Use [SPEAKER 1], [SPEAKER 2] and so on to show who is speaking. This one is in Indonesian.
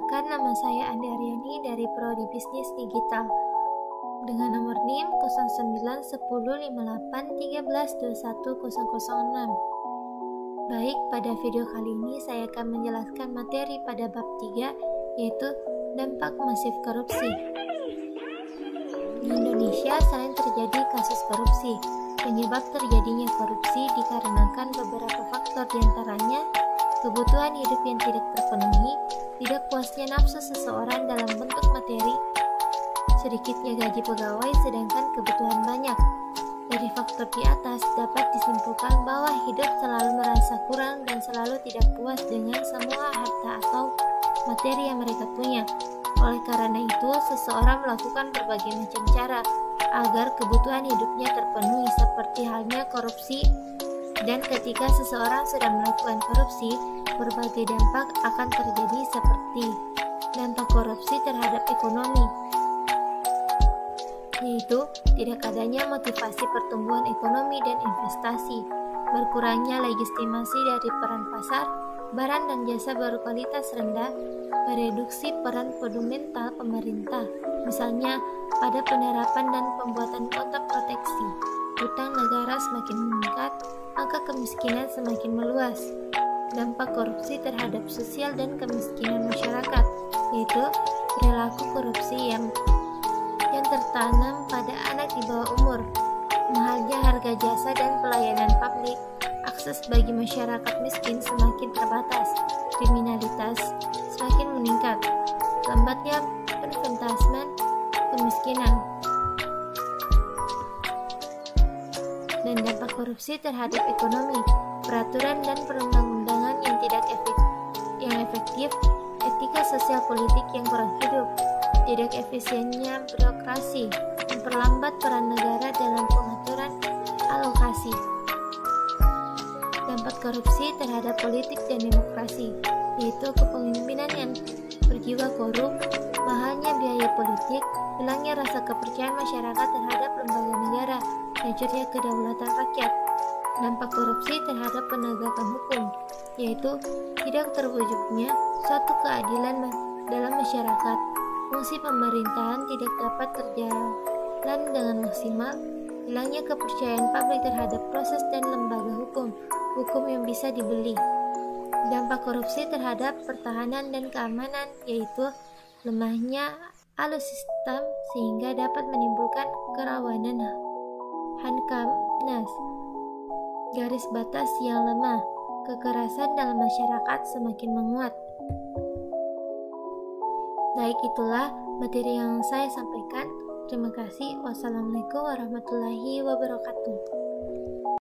[SPEAKER 1] Perkenalkan, nama saya Andi Aryani dari Prodi Bisnis Digital dengan nomor NIM 09105813210006. Baik, pada video kali ini saya akan menjelaskan materi pada bab 3, yaitu dampak masif korupsi. Di Indonesia sering terjadi kasus korupsi. Penyebab terjadinya korupsi dikarenakan beberapa faktor, diantaranya kebutuhan hidup yang tidak terpenuhi, tidak puasnya nafsu seseorang dalam bentuk materi, sedikitnya gaji pegawai sedangkan kebutuhan banyak. Dari faktor di atas dapat disimpulkan bahwa hidup selalu merasa kurang dan selalu tidak puas dengan semua harta atau materi yang mereka punya. Oleh karena itu, seseorang melakukan berbagai macam cara agar kebutuhan hidupnya terpenuhi, seperti halnya korupsi. Dan ketika seseorang sudah melakukan korupsi, berbagai dampak akan terjadi, seperti dampak korupsi terhadap ekonomi, yaitu tidak adanya motivasi pertumbuhan ekonomi dan investasi, berkurangnya legitimasi dari peran pasar, barang dan jasa berkualitas rendah, mereduksi peran fundamental pemerintah, misalnya pada penerapan dan pembuatan kota proteksi, utang negara semakin meningkat, angka kemiskinan semakin meluas. Dampak korupsi terhadap sosial dan kemiskinan masyarakat, yaitu perilaku korupsi yang tertanam pada anak di bawah umur, mahalnya harga jasa dan pelayanan publik, akses bagi masyarakat miskin semakin terbatas, kriminalitas semakin meningkat, lambatnya penuntasan kemiskinan, dan dampak korupsi terhadap ekonomi, peraturan dan perundang-undangan yang tidak efektif, etika sosial politik yang kurang hidup, tidak efisiennya birokrasi, memperlambat peran negara dalam pengaturan alokasi. Dampak korupsi terhadap politik dan demokrasi, yaitu kepemimpinan yang berjiwa korup, mahalnya biaya politik, hilangnya rasa kepercayaan masyarakat terhadap lembaga negara, hancurnya kedaulatan rakyat. Dampak korupsi terhadap penegakan hukum, yaitu tidak terwujudnya suatu keadilan dalam masyarakat, fungsi pemerintahan tidak dapat terjalan dengan maksimal, hilangnya kepercayaan publik terhadap proses dan lembaga hukum yang bisa dibeli. Dampak korupsi terhadap pertahanan dan keamanan, yaitu lemahnya alutsista sehingga dapat menimbulkan kerawanan Hamkamnas, garis batas yang lemah, kekerasan dalam masyarakat semakin menguat. Baik, itulah materi yang saya sampaikan. Terima kasih. Wassalamualaikum warahmatullahi wabarakatuh.